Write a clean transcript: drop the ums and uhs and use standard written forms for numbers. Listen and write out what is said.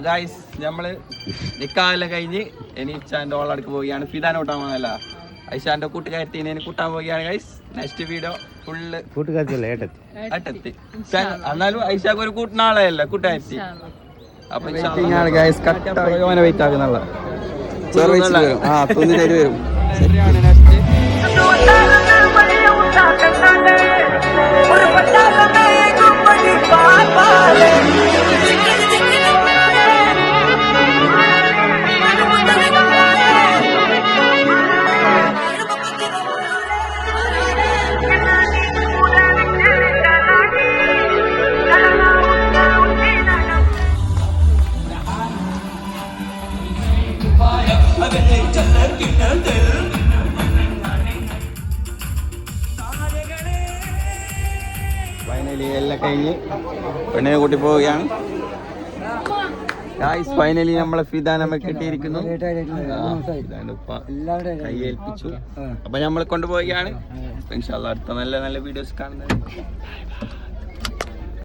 Guys നമ്മള് നിക്കാതെല്ലാം കഴിഞ്ഞ് ഇനി ഇച്ചാന്റെ ഓളടക്ക് പോവുകയാണ്. ഫിദാൻ കൂട്ടാൻ പോകുന്നല്ല, ഐഷാന്റെ കൂട്ടുകാരത്തിനെ കൂട്ടാൻ പോവുകയാണ് ഗൈസ്. നെക്സ്റ്റ് വീഡിയോ ഫുള്ള് കൂട്ടുകാരത്തിയല്ല ഏട്ടത്തി. എന്നാലും ഐഷാക്ക് ഒരു കൂട്ടുനാളെയല്ല കൂട്ടുകാരത്തി. അപ്പൊ ഗൈസ് കട്ടോനെ വെയിറ്റ് ആകുന്നുള്ള വരും. ശരിയാണ് നെക്സ്റ്റ് ഫൈനലി എല്ലാം കഴിഞ്ഞ് പെണ്ണിനെ കൂട്ടി പോവുകയാണ് ഗായ്സ്. ഫൈനലി നമ്മളെ ഫിദാൻ നമുക്ക് കിട്ടിയിരിക്കുന്നു. കൈയേൽപ്പിച്ചു. അപ്പൊ നമ്മൾ കൊണ്ടുപോവുകയാണ്. ഇൻഷാ അല്ലാഹ് അടുത്ത നല്ല നല്ല വീഡിയോസ് കാണുന്നത്.